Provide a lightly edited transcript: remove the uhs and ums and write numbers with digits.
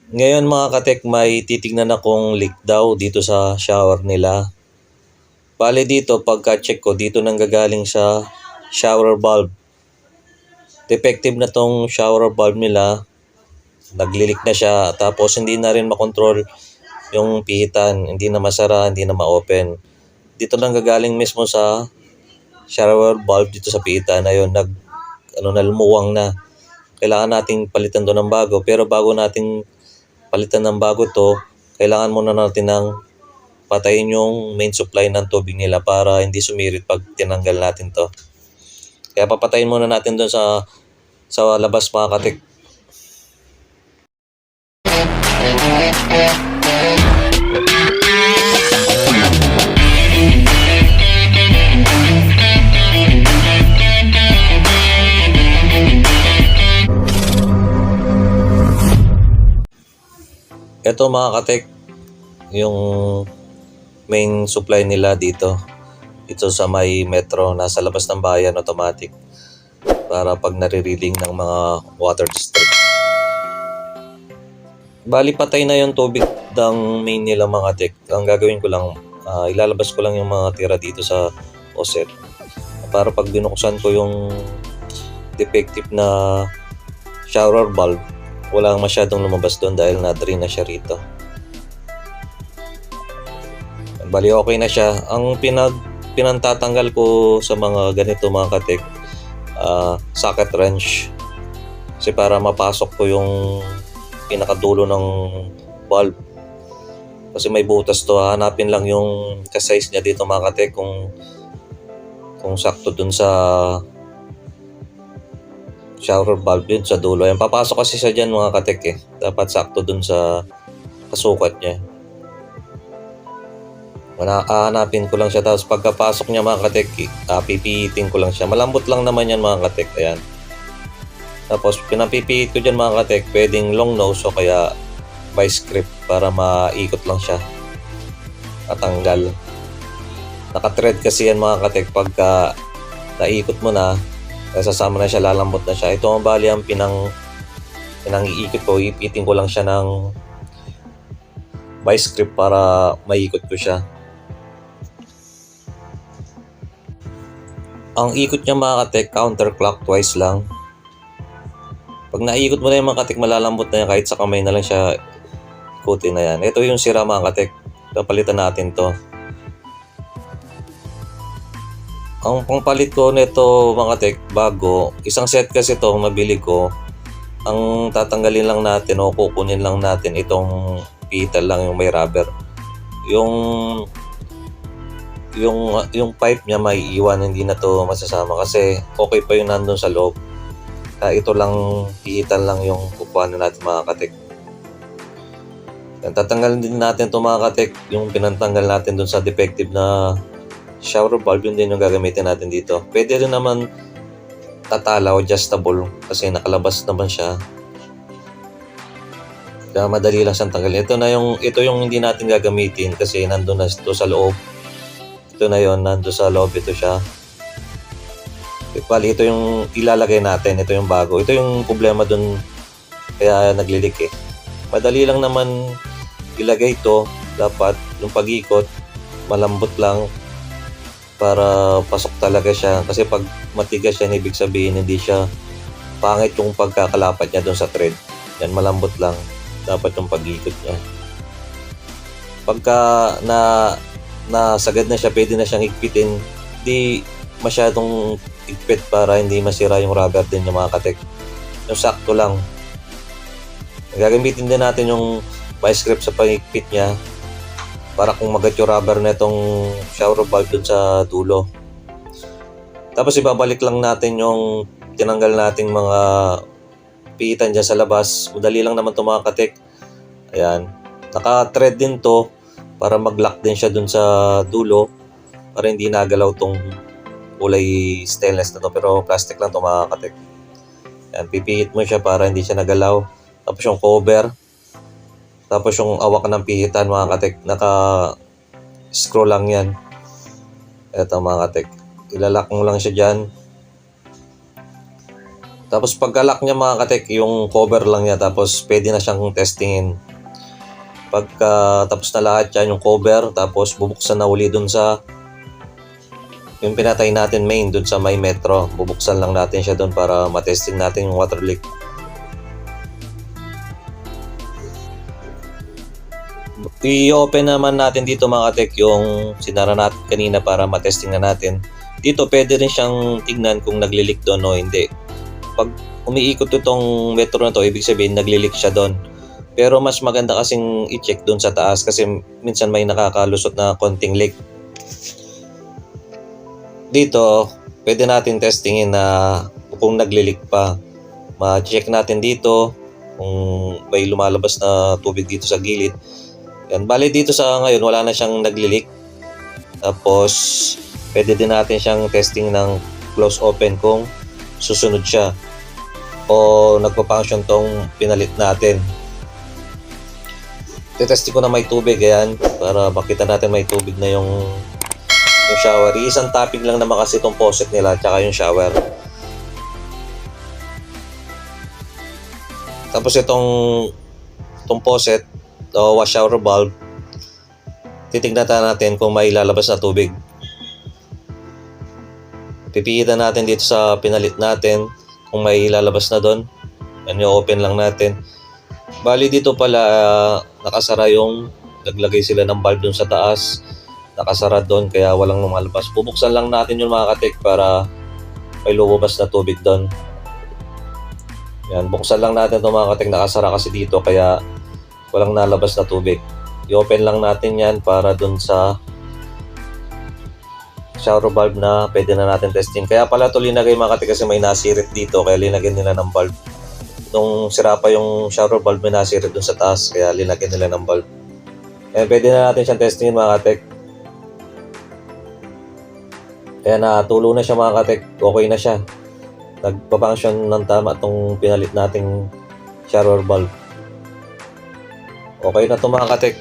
Ngayon mga katek, may titignan akong leak daw dito sa shower nila. Bale dito, pagka-check ko, dito nanggagaling sa shower valve. Defective na tong shower valve nila. Naglilik na siya. Tapos hindi na rin makontrol yung pihitan. Hindi na masara, hindi na ma-open. Dito nanggagaling mismo sa shower valve dito sa pihitan. Ayun, lumuwang na. Kailangan nating palitan to ng bago. Pero bago nating palitan ng bago to, kailangan muna natin ng patayin yung main supply ng tubig nila para hindi sumirit pag tinanggal natin to. Kaya papatayin muna natin doon sa labas mga katik. Ito mga katik, yung main supply nila dito sa may metro, nasa labas ng bayan, automatic, para pag nare-reading ng mga water district. Bali patay na yung tubig ng main nila mga katik. Ang gagawin ko lang, ilalabas ko lang yung mga tira dito sa faucet para pag binuksan ko yung defective na shower valve, walang masyadong lumabas doon dahil na-drain na siya rito. Bali okay na siya. Ang pinantatanggal ko sa mga ganito mga katik, socket wrench. Kasi para mapasok ko yung pinakadulo ng valve. Kasi may butas to, hanapin lang yung ka-size niya dito mga katik kung sakto dun sa shower valve yun sa dulo. Yan, papasok kasi siya dyan mga katik eh. Dapat sakto dun sa kasukat niya. Hanapin ko lang siya, tapos pagkapasok niya mga katek, pipihitin ko lang siya. Malambot lang naman yan mga katek. Ayan. Tapos pinapipihit ko dyan mga katek, pwedeng long nose o kaya vice grip para maikot lang siya at tanggal. Naka-thread kasi yan mga katek, pagka naikot mo na, sasama na siya, lalambot na siya. Ito ang bali ang pinang-iikot ko, ipitin ko lang siya ng vice grip para maikot ko siya. Ang ikot niya mga katek, counterclockwise lang. Pag naikot mo na yung mga katek, malalambot na yan, kahit sa kamay na lang siya ikutin na yan. Ito yung sira mga katek, papalitan natin to. Ang pangpalit ko nito mga katek, bago, isang set kasi to mabili ko. Ang tatanggalin lang natin o kukunin lang natin itong pihitan lang, yung may rubber. Yung pipe niya may iwan, hindi na to masasama kasi okay pa yung nandun sa loob. Ito lang, pihitan lang yung kukuhanin natin mga katek. Tatanggalin din natin to mga katek, yung pinantanggal natin dun sa defective na shower valve, yun din yung gagamitin natin dito. Pwede rin naman tatala o adjustable kasi nakalabas naman siya. Kaya madali lang siyang tanggalin. Ito yung hindi natin gagamitin kasi nandun na ito sa loob. Ito na yon, nandun sa loob, ito siya. Bali, ito yung ilalagay natin, ito yung bago. Ito yung problema dun, kaya naglilik eh. Madali lang naman ilagay ito. Dapat yung pag-ikot, malambot lang para pasok talaga siya. Kasi pag matigas siya, ibig sabihin hindi siya pangit yung pagkakalapat niya dun sa thread. Yan, malambot lang. Dapat yung pag-ikot niya. Pagka nasagad na siya, pwede na siyang higpitin. Di masyadong higpit para hindi masira yung rubber din yung mga katek. Yung sakto lang. Gagamitin din natin yung vice grip sa pag-higpit niya para kung magat yung rubber na itong shower valve dun sa dulo. Tapos ibabalik lang natin yung tinanggal nating mga pihitan dyan sa labas. Madali lang naman ito mga katek. Ayan. Naka-thread din to para mag-lock din siya dun sa dulo para hindi nagalaw tong kulay stainless na to, pero plastic lang to mga katek. Ayan, pipihit mo siya para hindi siya nagalaw. Tapos yung cover, tapos yung awak ng pihitan mga katek, naka-screw lang yan. Ito mga katek, ilalak mo lang siya dyan. Tapos pag naka-lock na siya, Tapos pagka-lock niya mga katek, yung cover lang niya, tapos pwede na siyang testingin. Pagka tapos na lahat yan, yung cover, tapos bubuksan na uli dun sa yung pinatay natin main dun sa may metro. Bubuksan lang natin siya dun para matesting natin yung water leak. I-open naman natin dito mga katek yung sinara natin kanina para matesting na natin. Dito pwede rin siyang tignan kung naglilik doon o hindi. Pag umiikot itong metro na to, ibig sabihin naglilik siya doon. Pero mas maganda kasing i-check doon sa taas kasi minsan may nakakalusot na konting leak. Dito, pwede natin testingin na kung naglilik pa. Ma-check natin dito kung may lumalabas na tubig dito sa gilid. Yan, bali dito sa ngayon wala na siyang naglilik. Tapos pwede din natin siyang testing ng close open kung susunod siya o nagpa-function tong pinalit natin. Tetesting ko na may tubig, ayan, para makita natin may tubig na yung shower. Isang tapping lang naman kasi itong faucet nila tsaka yung shower. Tapos itong faucet o wash shower valve, titignan natin kung may lalabas na tubig. Pipihitan natin dito sa pinalit natin kung may lalabas na doon. I-open lang natin. Bali dito pala nakasara yung naglagay sila ng valve doon sa taas. Nakasara doon kaya walang lumalabas. Bubuksan lang natin yung mga katik para may lumabas na tubig doon. Yan, buksan lang natin itong mga katik. Nakasara kasi dito kaya walang nalabas na tubig. I-open lang natin yan para doon sa shower valve na pwede na natin testing. Kaya pala ito linagay mga katik kasi may nasirit dito kaya linagyan nila ng valve. Nung sira pa yung shower valve may nasirit doon sa taas kaya linagyan nila ng valve. Kaya pwede na natin siyang testingin mga katik. Kaya natulo na siya mga katik. Okay na siya. Nagpa-function ng tama itong pinalit nating shower valve. Okay na ito mga katik.